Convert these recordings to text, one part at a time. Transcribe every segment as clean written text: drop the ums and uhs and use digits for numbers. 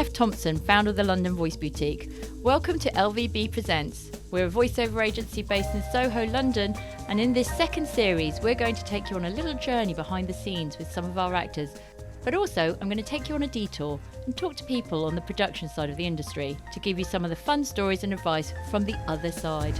Steph Thompson, founder of the London Voice Boutique. Welcome to LVB Presents. We're a voiceover agency based in Soho, London, and in this second series, we're going to take you on a little journey behind the scenes with some of our actors. But also, I'm going to take you on a detour and talk to people on the production side of the industry to give you some of the fun stories and advice from the other side.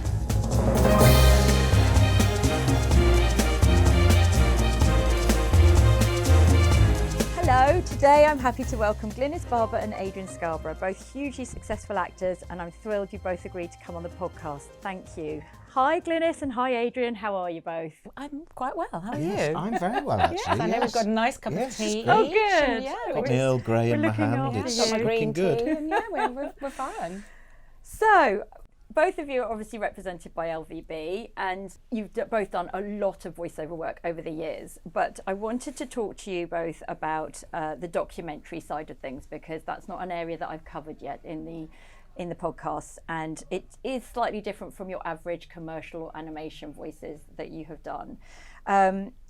Hello, today I'm happy to welcome Glynis, Barber and Adrian Scarborough, both hugely successful actors, and I'm thrilled you both agreed to come on the podcast. Thank you. Hi Glynis and hi Adrian, how are you both? I'm quite well, how are Yes, you? I'm very well actually. Yes, I know we've got a nice cup of tea. great. Oh good. Yeah, Got my Earl Grey in my looking hand, after it's you. got my green looking good. tea, and yeah, we're fine. So, both of you are obviously represented by LVB and you've both done a lot of voiceover work over the years, but I wanted to talk to you both about the documentary side of things because that's not an area that I've covered yet in the podcast, and it is slightly different from your average commercial or animation voices that you have done.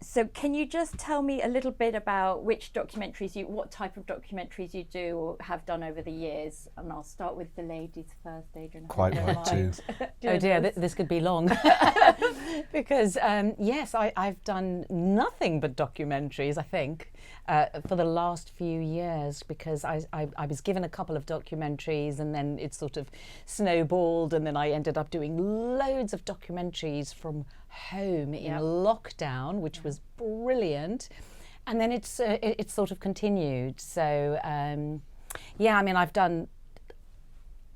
So can you just tell me a little bit about which documentaries what type of documentaries you do or have done over the years? And I'll start with the ladies first, Adrian. Quite right too. Oh dear, this could be long. Because yes, I've done nothing but documentaries, I think, for the last few years, because I was given a couple of documentaries and then it sort of snowballed, and then I ended up doing loads of documentaries from home in lockdown, which was brilliant, and then it's sort of continued. So yeah, I mean, I've done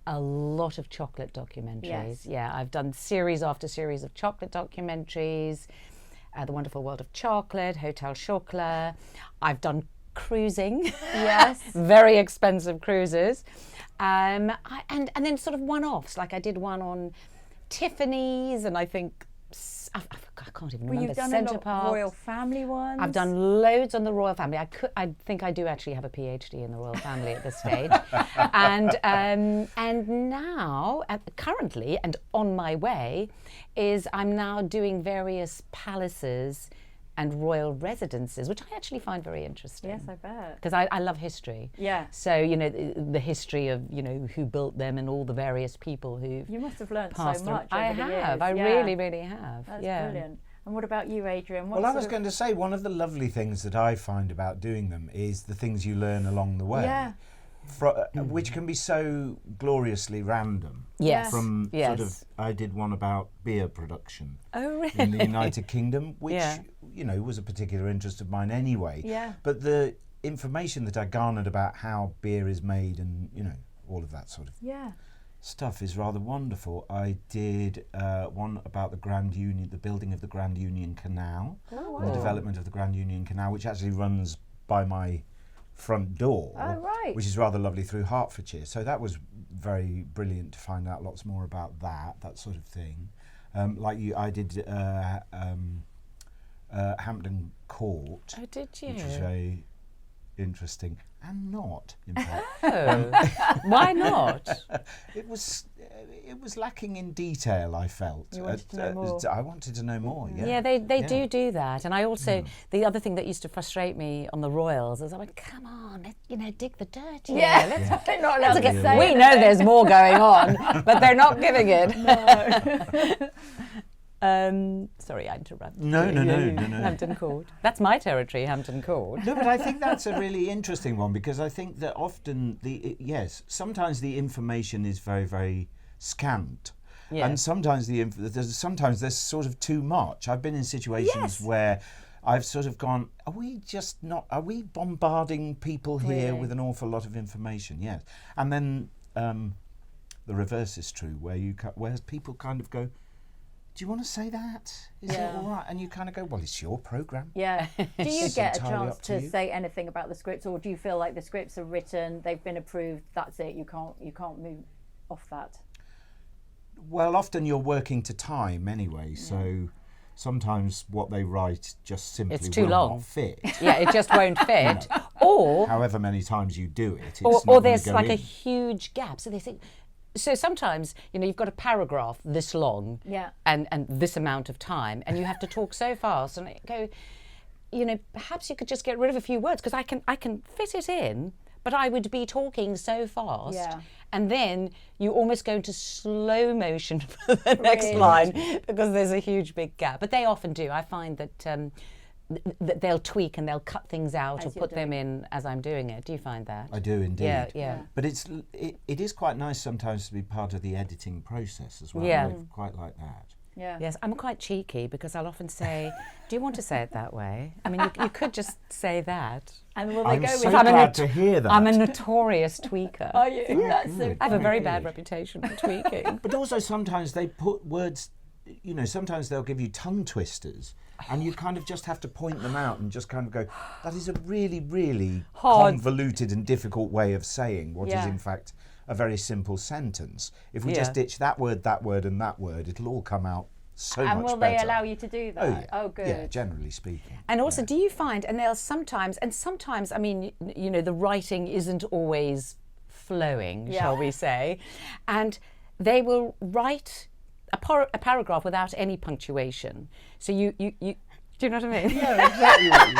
a lot of chocolate documentaries. Yes. Yeah, I've done series after series of chocolate documentaries. The Wonderful World of Chocolate, Hotel Chocolat. I've done cruising. Yes. Very expensive cruises. And then sort of one-offs, like I did one on Tiffany's, and I think I can't even remember. You've done Centre a lot Parcs. of royal family ones. I've done loads on the royal family. I think I do actually have a PhD in the royal family at this stage, and now currently and on my way is I'm now doing various palaces and royal residences, which I actually find very interesting. Yes, I bet. Because I love history. Yeah. So, you know, the history of, you know, who built them and all the various people who You must have learnt so passed much them. over the years. I Yeah. really, really have. That's yeah. brilliant. And what about you, Adrian? Well, I was going to say, one of the lovely things that I find about doing them is the things you learn along the way. Yeah. Which can be so gloriously random. Yes. From Yes. sort of, I did one about beer production Oh, really? in the United Kingdom, which, Yeah. you know, was a particular interest of mine anyway. Yeah. But the information that I garnered about how beer is made and, you know, all of that sort of Yeah. stuff is rather wonderful. I did one about the Grand Union, the building of the Grand Union Canal, and the development of the Grand Union Canal, which actually runs by my front door, Oh, right. which is rather lovely, through Hertfordshire. So that was very brilliant to find out lots more about that sort of thing. Like you, I did Hampton Court. Oh, did you? Which was very interesting, and not, in fact. Oh, why not? It was lacking in detail, I felt. You wanted to know more. I wanted to know more, yeah. Yeah, they do that. And I also, the other thing that used to frustrate me on the Royals is I'm like, come on, dig the dirt here. Yeah. Let's They're not allowed to get, say we know there's more going on, but they're not giving it. Sorry, I interrupted. No. Hampton Court. That's my territory, Hampton Court. No, but I think that's a really interesting one, because I think that often sometimes the information is very, very scant. Yeah. And sometimes sometimes there's sort of too much. I've been in situations where I've sort of gone, are we bombarding people here with an awful lot of information? Yes. And then the reverse is true, where people kind of go, do you want to say that? Is it all right? And you kind of go, well, it's your programme. Yeah. Do you It's get a entirely chance up to to you. say anything about the scripts, or do you feel like the scripts are written, they've been approved, that's it, you can't move off that? Well, often you're working to time anyway, so sometimes what they write just simply It's too will long. not fit. Yeah, it just won't fit. Or However many times you do it, it's or not gonna there's go like a in. huge gap. So they say, so sometimes, you know, you've got a paragraph this long and this amount of time, and you have to talk so fast, and I go, you know, perhaps you could just get rid of a few words, because I can fit it in, but I would be talking so fast. Yeah. And then you almost go into slow motion for the next line because there's a huge big gap. But they often do. I find that that they'll tweak and they'll cut things out or put them in as I'm doing it. Do you find that? I do indeed. Yeah. But it is quite nice sometimes to be part of the editing process as well. Yeah. I quite like that. Yeah. Yes, I'm quite cheeky because I'll often say, do you want to say it that way? I mean, you could just say that. And will they I'm go so with glad to hear that. I'm a notorious tweaker. Are you? That's so I have a very Okay. bad reputation for tweaking. But also sometimes they put words, you know, sometimes they'll give you tongue twisters and you kind of just have to point them out and just kind of go, that is a really, really Hard. convoluted and difficult way of saying what is Yeah. in fact a very simple sentence. If we Yeah. just ditch that word, and that word, it'll all come out so much And will better. they allow you to do that? Oh, yeah. Oh, good. Yeah, generally speaking. And also, do you find, and they'll sometimes, I mean, you know, the writing isn't always flowing, shall we say, and they will write a paragraph without any punctuation. So you do you know what I mean? Yeah, exactly what you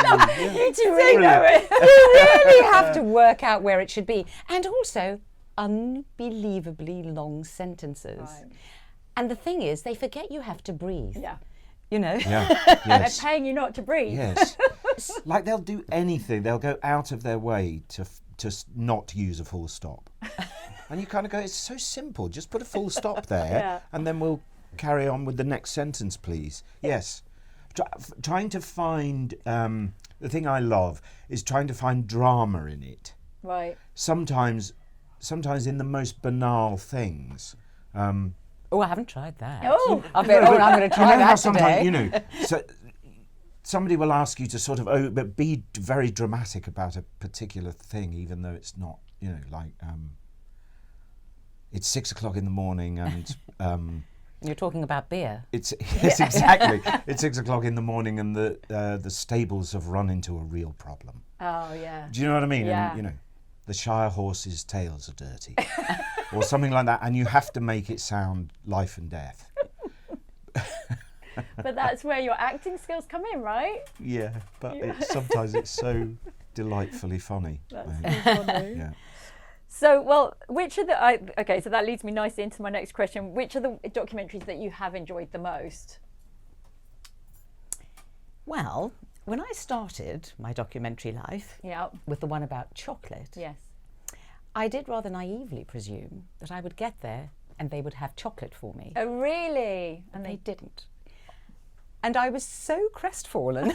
mean. Yeah. You two really know it. You really have to work out where it should be. And also, unbelievably long sentences. Right. And the thing is, they forget you have to breathe. Yeah. You know? Yeah, They're yes. paying you not to breathe. Yes. Like they'll do anything. They'll go out of their way to not use a full stop. And you kind of go, it's so simple. Just put a full stop there Yeah. and then we'll carry on with the next sentence, please. Yes. Trying to find, the thing I love is trying to find drama in it. Right. Sometimes in the most banal things. Oh, I haven't tried that. Oh. I'm going to try You know how that sometimes, today. you know, so somebody will ask you to sort of but be very dramatic about a particular thing, even though it's not, you know, like it's 6 o'clock in the morning and You're talking about beer. it's yes, exactly. It's 6 o'clock in the morning and the stables have run into a real problem. Oh, yeah. Do you know what I mean? Yeah. And, you know, the Shire horses' tails are dirty, or something like that, and you have to make it sound life and death. But that's where your acting skills come in, right? Yeah, but sometimes it's so delightfully funny. That's so funny. Yeah. So, well, which are the... okay, so that leads me nicely into my next question. Which are the documentaries that you have enjoyed the most? Well, when I started my documentary life Yeah. with the one about chocolate, Yes. I did rather naively presume that I would get there and they would have chocolate for me. Oh, really? And they didn't. And I was so crestfallen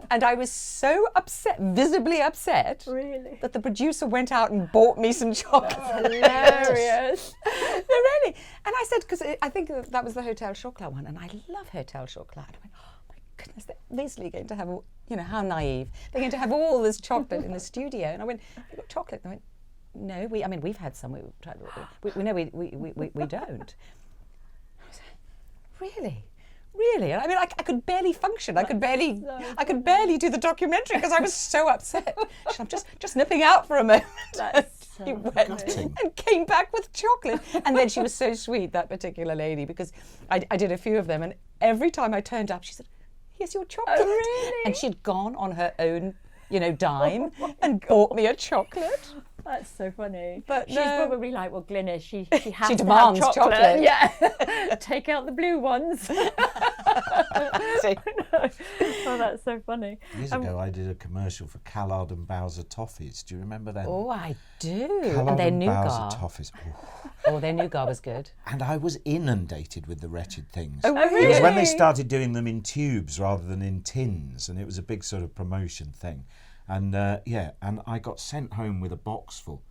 and I was so upset, visibly upset, Really? that the producer went out and bought me some chocolate. Hilarious. No, really. And I said, because I think that was the Hotel Chocolat one, and I love Hotel Chocolat. I went, oh my goodness, they're basically going to have, you know, how naive. They're going to have all this chocolate in the studio. And I went, you got chocolate? And they went, no, we've had some. We know we don't. I was like, really? Really? And I mean, I could barely function. I could barely do the documentary because I was so upset. So I'm just nipping out for a moment. That's He so went funny. and came back with chocolate. And then she was so sweet, that particular lady, because I did a few of them, and every time I turned up, she said, here's your chocolate. Oh, really? And she'd gone on her own, you know, dime and bought me a chocolate. That's so funny. But she's no. probably like, well, Glynis, she has She to demands have chocolate. chocolate. Yeah. Take out the blue ones. So- Oh, that's so funny. Years ago, I did a commercial for Callard and Bowser toffees. Do you remember them? Oh, I do. Callard And their and Bowser nougat. toffees. Ooh. Oh, their nougat was good. And I was inundated with the wretched things. Oh, really? It was when they started doing them in tubes rather than in tins, and it was a big sort of promotion thing. And and I got sent home with a box full.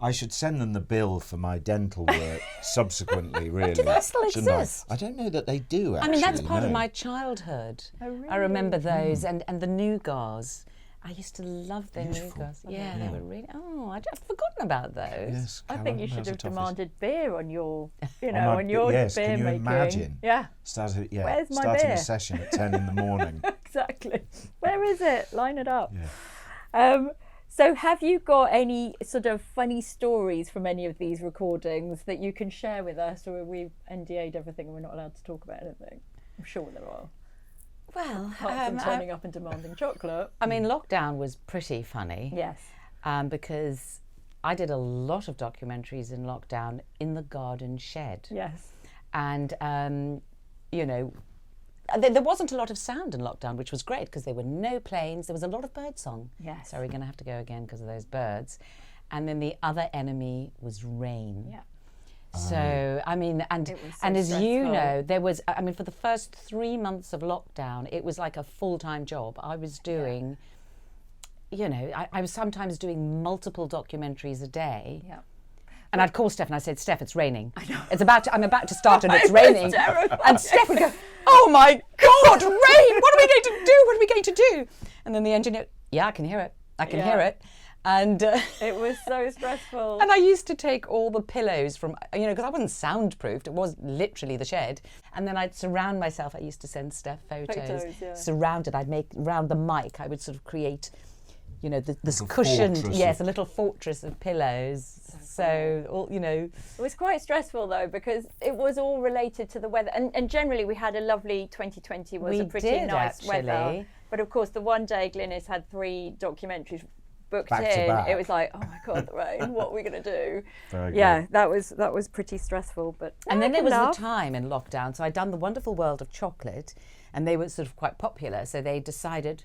I should send them the bill for my dental work subsequently, really. Do they still shouldn't I? exist? I don't know that they do, actually. I mean, that's part of no. my childhood. Oh, really? I remember those and the nougats. I used to love their Beautiful. nougats. Yeah, Yeah. they were really. Oh, I've forgotten about those. Yes, I Callard think you and should Bowser have toffees. demanded beer on your, On my on your yes, beer can you making. imagine? Yeah, Starting Where's my starting beer? a session at 10 in the morning. exactly. Where is it? Line it up. Yeah. So have you got any sort of funny stories from any of these recordings that you can share with us, or have we NDA'd everything and we're not allowed to talk about anything? I'm sure there are. Well, Apart from turning up and demanding chocolate. I mean, lockdown was pretty funny. Yes. because I did a lot of documentaries in lockdown in the garden shed. Yes. And, you know, there wasn't a lot of sound in lockdown, which was great because there were no planes. There was a lot of birdsong. Yes. So we're going to have to go again because of those birds. And then the other enemy was rain. Yeah. So, I mean, and as you know, there was, I mean, for the first 3 months of lockdown, it was like a full-time job. I was doing, you know, I was sometimes doing multiple documentaries a day. Yeah. And I'd call Steph and I said, Steph, it's raining. I know. I'm about to start and it's raining. And Steph would go, oh my God, rain, what are we going to do? What are we going to do? And then the engineer, yeah, I can hear it. I can hear it. And it was so stressful. And I used to take all the pillows from, you know, because I wasn't soundproofed. It was literally the shed. And then I'd surround myself. I used to send Steph photos. Surrounded. I'd make, around the mic, I would sort of create, you know, this cushioned, a little fortress of pillows. So, all, you know. It was quite stressful though, because it was all related to the weather. And generally we had a lovely 2020 was a pretty nice weather. But of course, the one day Glynis had 3 documentaries booked back in. to back. It was like, oh my God, the rain, what are we going to do? Very good. That was pretty stressful. But and then there was the time in lockdown. So I'd done The Wonderful World of Chocolate, and they were sort of quite popular. So they decided,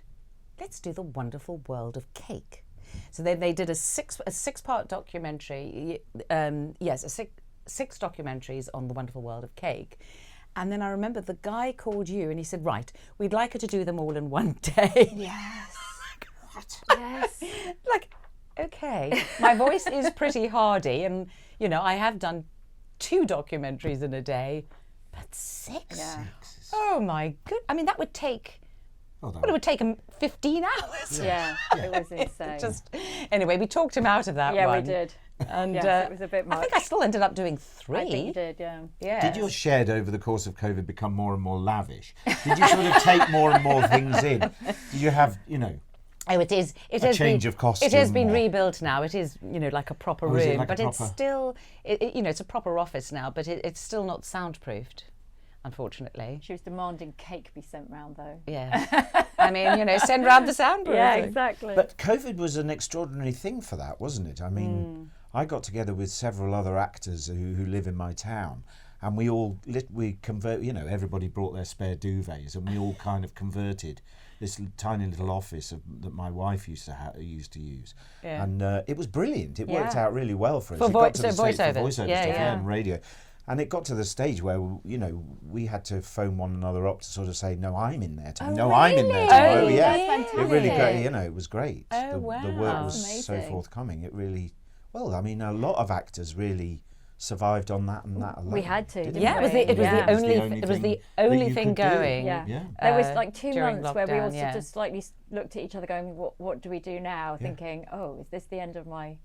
let's do The Wonderful World of Cake. So they did a 6-part documentary. Six documentaries on The Wonderful World of Cake. And then I remember the guy called you and he said, right, we'd like her to do them all in one day. Yes. What? Yes. Like, okay. My voice is pretty hardy, and, you know, I have done 2 documentaries in a day, but 6? Yeah. Oh, my good. I mean, that would take... Well, it would take him 15 hours. Yeah, it was insane. Anyway, we talked him out of that one. Yeah, we did. And yes, it was a bit much. I think I still ended up doing 3. I think you did, yeah. Did your shed over the course of COVID become more and more lavish? Did you sort of take more and more things in? Did you have, you know... Oh, it is. It has change of costume. It has been rebuilt now. It is, you know, like a proper room, like but it's still, you know, it's a proper office now, but it's still not soundproofed, unfortunately. She was demanding cake be sent round, though. Yeah. I mean, you know, send round the soundproof. Yeah, exactly. But COVID was an extraordinary thing for that, wasn't it? I mean, I got together with several other actors who live in my town, and we convert. You know, everybody brought their spare duvets, and we all kind of converted this tiny little office that my wife used to use, and it was brilliant. It worked out really well for us. For voiceover stuff, and radio, and it got to the stage where, you know, we had to phone one another up to sort of say, "No, I'm in there tomorrow. No, I'm in there tomorrow." Oh, yeah, it really got, you know, it was great. Oh, wow. The work was so forthcoming. It really, well, I mean, a lot of actors really survived on that and that alone. We had to. Yeah, it was the only thing going. Yeah. There was like 2 months where we all just slightly looked at each other going, what do we do now? Thinking, oh, is this the end of my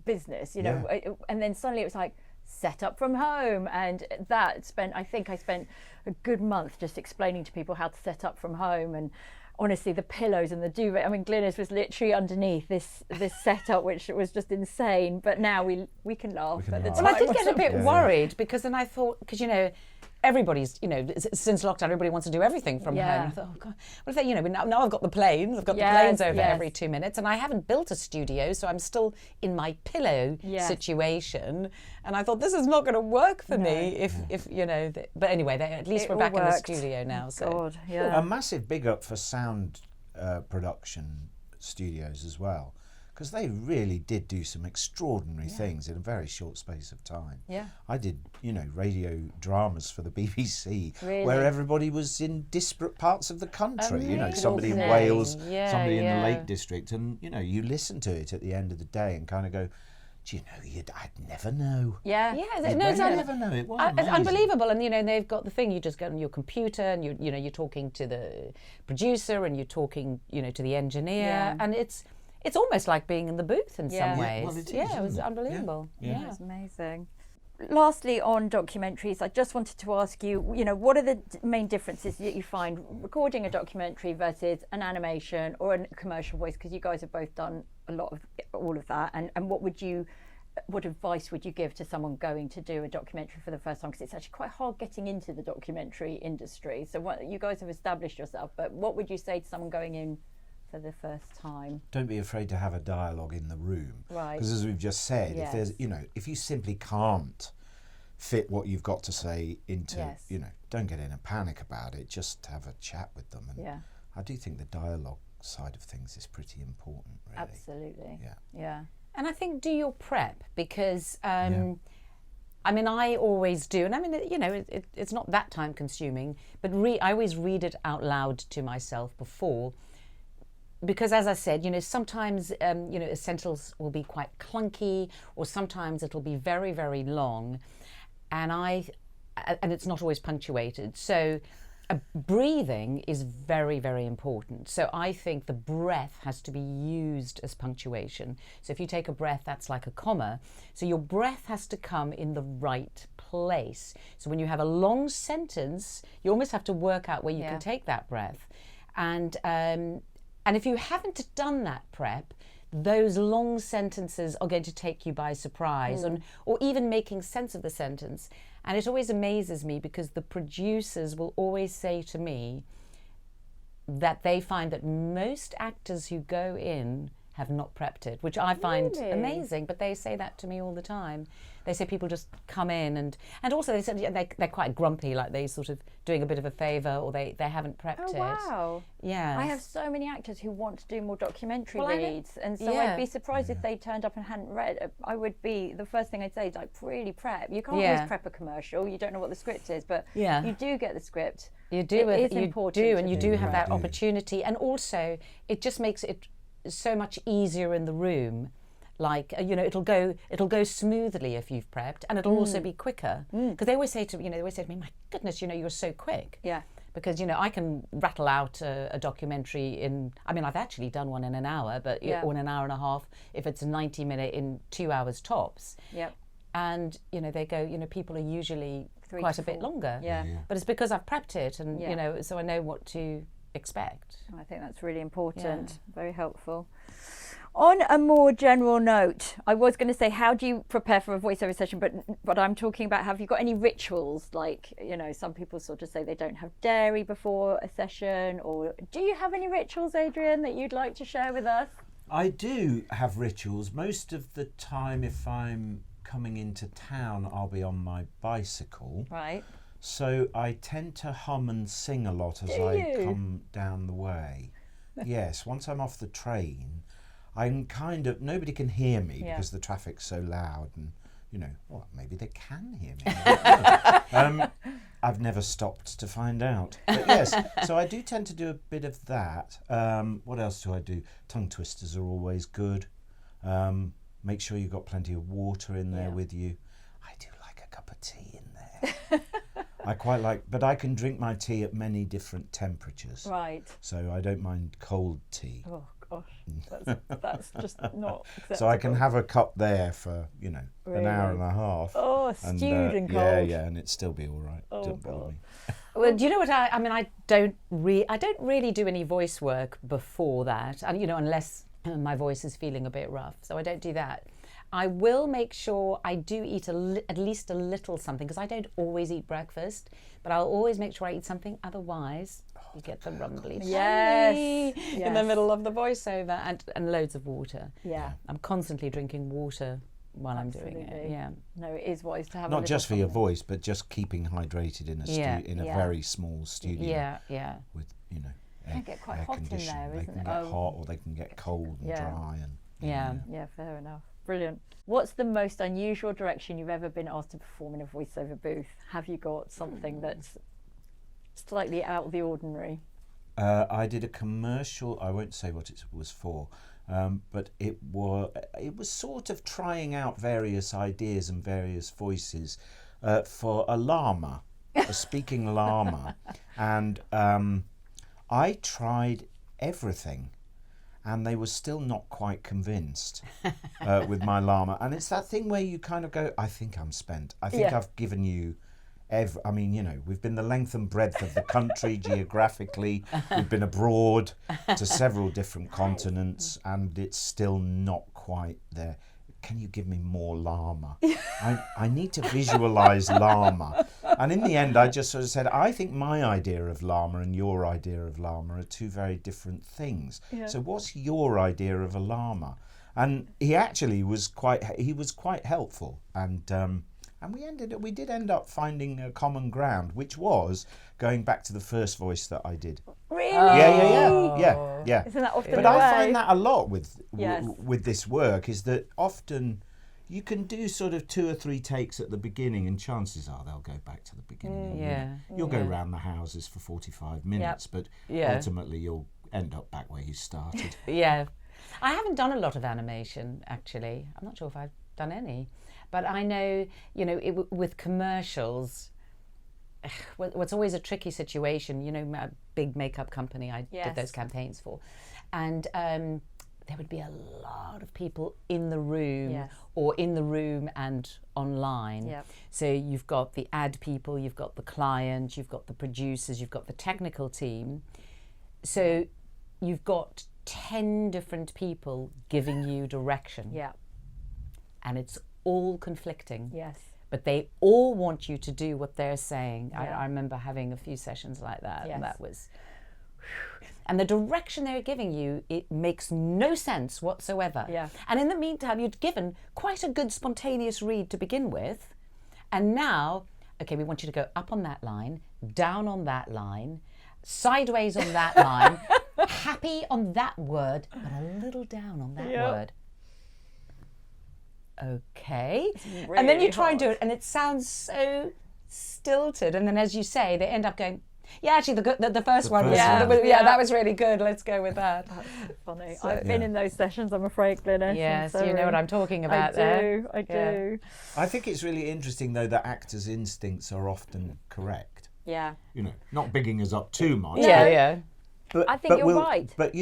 business? You know, and then suddenly it was like, set up from home, and I spent a good month just explaining to people how to set up from home. And honestly, the pillows and the duvet, I mean, Glynis was literally underneath this setup, which was just insane. But now we can laugh at the time. Well, I did get a bit worried because then I thought, because, you know, everybody's, you know, since lockdown, everybody wants to do everything from home. And I thought, oh God, what if they, you know, now I've got the planes. I've got the planes over every 2 minutes, and I haven't built a studio, so I'm still in my pillow situation. And I thought, this is not going to work for me if you know. But anyway, at least we're back in the studio now. So God, yeah. A massive big up for sound production studios as well, because they really did do some extraordinary things in a very short space of time. Yeah. I did, you know, radio dramas for the BBC where everybody was in disparate parts of the country. You know, somebody in Wales, somebody in the Lake District, and, you know, you listen to it at the end of the day and kind of go, do you know, I'd never know. Yeah. I'd never know. It was it's unbelievable. And, you know, they've got the thing, you just go on your computer and you know, you're talking to the producer and you're talking, you know, to the engineer, and it's almost like being in the booth in some ways. Well, it is, it was unbelievable. Yeah. It's amazing. Lastly, on documentaries, I just wanted to ask you, you know, what are the main differences that you find recording a documentary versus an animation or a commercial voice? Because you guys have both done a lot of all of that. And what advice would you give to someone going to do a documentary for the first time? Because it's actually quite hard getting into the documentary industry. So you guys have established yourself, but what would you say to someone going in for the first time. Don't be afraid to have a dialogue in the room. Right. Because as we've just said, Yes. if there's, if you simply can't fit what you've got to say into, Yes. don't get in a panic about it. Just have a chat with them. And Yeah. I do think the dialogue side of things is pretty important, really. Absolutely. Yeah. Yeah. And I think do your prep, because I mean, I always do, and I mean, it's not that time consuming, but I always read it out loud to myself before, because as I said, sometimes a sentence will be quite clunky, or sometimes it'll be very, very long, and it's not always punctuated. So breathing is very, very important. So I think the breath has to be used as punctuation. So if you take a breath, that's like a comma. So your breath has to come in the right place. So when you have a long sentence, you almost have to work out where you can take that breath. And if you haven't done that prep, those long sentences are going to take you by surprise, or even making sense of the sentence. And it always amazes me, because the producers will always say to me that they find that most actors who go in have not prepped it, which I find amazing, but they say that to me all the time. They say people just come in, and also they said they're quite grumpy, like they sort of doing a bit of a favour, or they haven't prepped it. Wow. Yeah. I have so many actors who want to do more documentary Well, reads, and so yeah. I'd be surprised if they turned up and hadn't read. I would be, the first thing I'd say is like, really prep. You can't always prep a commercial. You don't know what the script is, but you do get the script. You do. It is important. And you do have that opportunity, and also it just makes it so much easier in the room. Like it'll go smoothly if you've prepped, and it'll also be quicker, because they always say to me, my goodness, you're so quick. Yeah. Because I can rattle out a documentary in, I mean, I've actually done one in an hour, but or in an hour and a half, if it's a 90-minute, in 2 hours tops. Yep. And they go, people are usually 3 quite to a bit 4. longer. Yeah. But it's because I've prepped it, and so I know what to expect. I think that's really important. Very helpful. On a more general note, I was going to say, how do you prepare for a voiceover session? But I'm talking about, have you got any rituals? Like, some people sort of say they don't have dairy before a session. Or do you have any rituals, Adrian, that you'd like to share with us? I do have rituals. Most of the time, if I'm coming into town, I'll be on my bicycle. Right. So I tend to hum and sing a lot as I come down the way. Yes, once I'm off the train, I'm kind of, nobody can hear me because the traffic's so loud, and maybe they can hear me. I've never stopped to find out. But yes, so I do tend to do a bit of that. What else do I do? Tongue twisters are always good. Make sure you've got plenty of water in there with you. I do like a cup of tea in there. I quite like, but I can drink my tea at many different temperatures. Right. So I don't mind cold tea. Oh gosh, that's just not acceptable. So I can have a cup there for Really? an hour and a half. Oh, stewed and cold. Yeah, and it'd still be all right. Oh, Don't bother me. Well, do you know what I mean? I don't really do any voice work before that, and unless my voice is feeling a bit rough. So I don't do that. I will make sure I do eat at least a little something, because I don't always eat breakfast, but I'll always make sure I eat something. Otherwise, you get the rumbly tummy in the middle of the voiceover, and loads of water. Yeah. I'm constantly drinking water while I'm doing it. Yeah. No, it is wise to have. Not just for your voice, but just keeping hydrated in a very small studio. Yeah. With It can get quite hot in there, They isn't can it? get hot, or they can get cold and dry, and Yeah, fair enough. Brilliant. What's the most unusual direction you've ever been asked to perform in a voiceover booth? Have you got something that's slightly out of the ordinary? I did a commercial. I won't say what it was for, but it was sort of trying out various ideas and various voices for a llama, a speaking llama, and I tried everything, and they were still not quite convinced with my llama. And it's that thing where you kind of go, I think I'm spent. I think I've given you we've been the length and breadth of the country geographically. We've been abroad to several different continents, and it's still not quite there. Can you give me more llama? I need to visualise llama. And in the end, I just sort of said, I think my idea of llama and your idea of llama are two very different things. Yeah. So what's your idea of a llama? And he actually was quite helpful. And we did end up finding a common ground, which was going back to the first voice that I did. Really? Yeah. Isn't that often But the way? I find that a lot with Yes. with this work, is that often you can do sort of 2 or 3 takes at the beginning, and chances are they'll go back to the beginning. You'll go round the houses for 45 minutes, but ultimately you'll end up back where you started. Yeah. I haven't done a lot of animation, actually. I'm not sure if I've done any. But I know, with commercials, what's always a tricky situation, a big makeup company I did those campaigns for. And there would be a lot of people in the room or in the room and online. Yep. So you've got the ad people, you've got the client, you've got the producers, you've got the technical team. So you've got 10 different people giving you direction. Yeah. And it's all conflicting. Yes. But they all want you to do what they're saying. Yeah. I remember having a few sessions like that. Yes. And that was... And the direction they're giving you, it makes no sense whatsoever. Yeah. And in the meantime, you'd given quite a good spontaneous read to begin with. And now, okay, we want you to go up on that line, down on that line, sideways on that line, happy on that word, but a little down on that word. Okay. Really and then you try and do it, and it sounds so stilted. And then, as you say, they end up going, yeah, actually, the first one was, that was really good. Let's go with that. That's funny. So, I've been in those sessions, I'm afraid, Glynis. Yes, you know what I'm talking about there. I do. I think it's really interesting, though, that actors' instincts are often correct. Yeah. Not bigging us up too much. Yeah. But I think you're right. But,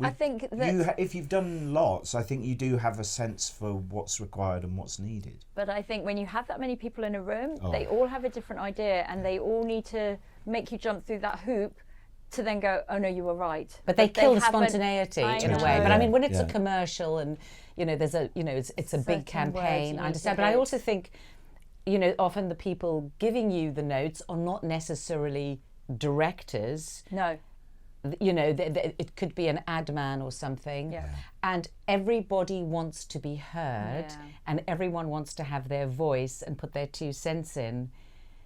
I think that if you've done lots, I think you do have a sense for what's required and what's needed. But I think when you have that many people in a room, they all have a different idea, and they all need to make you jump through that hoop to then go, oh no, you were right. But they kill the spontaneity in a way. But I mean, when it's a commercial and there's a it's a big campaign, I understand. But I also think often the people giving you the notes are not necessarily directors. No. It could be an ad man or something, and everybody wants to be heard, and everyone wants to have their voice and put their 2 cents in.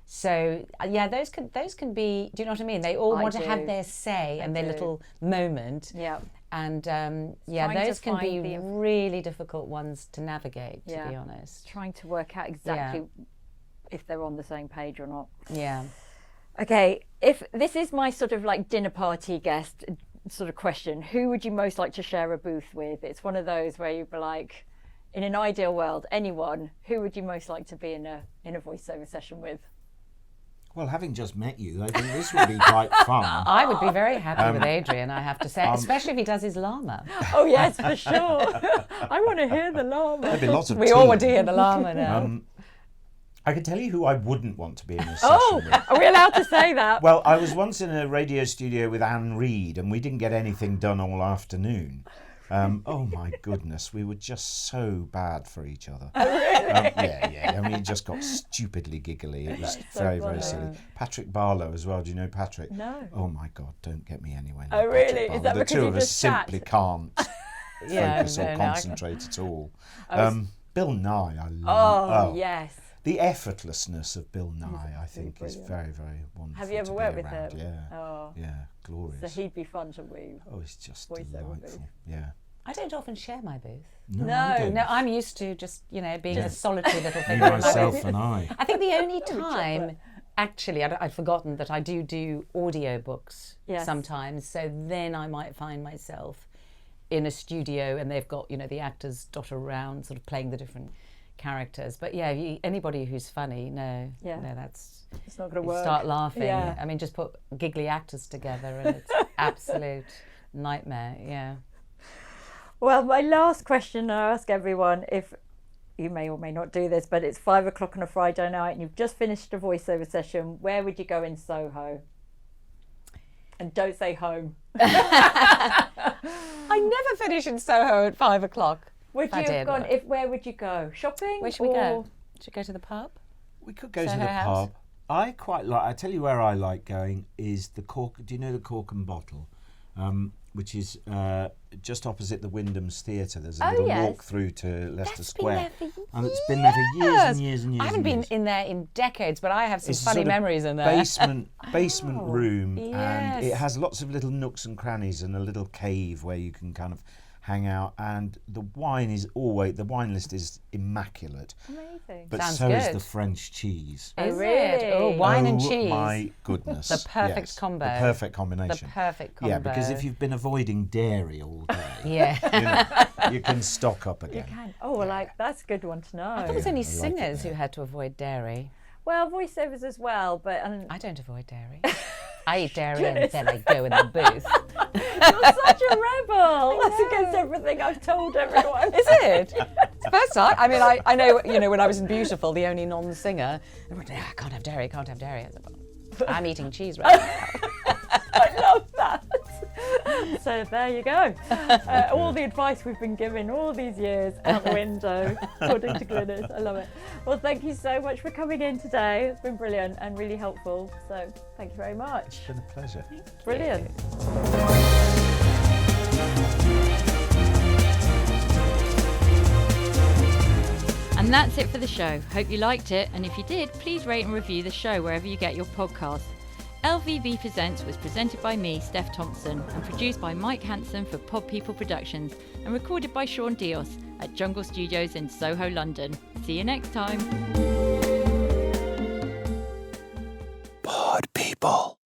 So those can be. Do you know what I mean? They all want to have their say and their little moment. Yeah. And those can be really difficult ones to navigate. To be honest, trying to work out exactly if they're on the same page or not. Yeah. Okay, if this is my sort of like dinner party guest sort of question, who would you most like to share a booth with? It's one of those where you'd be like, in an ideal world, anyone, who would you most like to be in a voiceover session with? Well, having just met you, I think this would be quite fun. I would be very happy with Adrian, I have to say, especially if he does his llama. Oh yes, for sure. I want to hear the llama. There'd be lots of We all want to hear the llama now. I can tell you who I wouldn't want to be in a session with. Are we allowed to say that? Well, I was once in a radio studio with Anne Reid, and we didn't get anything done all afternoon. Oh my goodness, we were just so bad for each other. Oh, really? Yeah. I mean, it just got stupidly giggly. It was very, very silly. Patrick Barlow as well. Do you know Patrick? No. Oh my God, don't get me anywhere. Oh really? Is that the because two you of us just simply can't focus or no, concentrate at all. Bill Nye, I love. Oh yes. The effortlessness of Bill Nye, I think, is very, very wonderful. Have you ever worked with him? Yeah. Oh. Yeah, glorious. So he'd be fun to weave. Oh, it's just delightful. Yeah. I don't often share my booth. No, I'm used to just being a solitary little thing. Myself and I. I think the only time, actually, I'd forgotten that I do audiobooks sometimes. So then I might find myself in a studio, and they've got the actors dot around, sort of playing the different characters. But anybody who's funny, that's it's not going to work. Start laughing. Yeah. I mean, just put giggly actors together, and it's absolute nightmare. Yeah. Well, my last question I ask everyone, if you may or may not do this, but it's 5 o'clock on a Friday night and you've just finished a voiceover session, where would you go in Soho? And don't say home. I never finish in Soho at 5 o'clock. Would you have gone? Where would you go? Shopping? Where should we go? Should we go to the pub? We could go Soho to the House? pub. I quite like. I tell you where I like going is the Cork. Do you know the Cork and Bottle, which is just opposite the Wyndham's Theatre? There's a little walk through to Leicester Square, and it's been there for years and years and years. I haven't been in there in decades, but I have some funny memories in there. Basement room, and it has lots of little nooks and crannies and a little cave where you can kind of hang out, and the wine list is immaculate. Amazing. But Sounds so is good. the French cheese. Is really? it? Oh, wine and cheese. My goodness. The perfect combo. The perfect combination. The perfect combo. Yeah, because if you've been avoiding dairy all day, Yeah. you can stock up again. You can. Oh, well, that's a good one to know. I thought it was only I like it singers there. who had to avoid dairy. Well, voiceovers as well, but I don't avoid dairy. I eat dairy and then I go in the booth. you're such a rebel. That's against everything I've told everyone. Is it? It's the first time. I mean, I know, when I was in Beautiful, the only non-singer, everyone said, I can't have dairy, I can't have dairy. I said, well, I'm eating cheese right now. I love that. So there you go. All the advice we've been given all these years out the window, according to Glynis. I love it. Well, thank you so much for coming in today. It's been brilliant and really helpful. So thank you very much. It's been a pleasure. Brilliant. And that's it for the show. Hope you liked it. And if you did, please rate and review the show wherever you get your podcasts. LVB Presents was presented by me, Steph Thompson, and produced by Mike Hanson for Pod People Productions, and recorded by Sean Dios at Jungle Studios in Soho, London. See you next time. Pod People.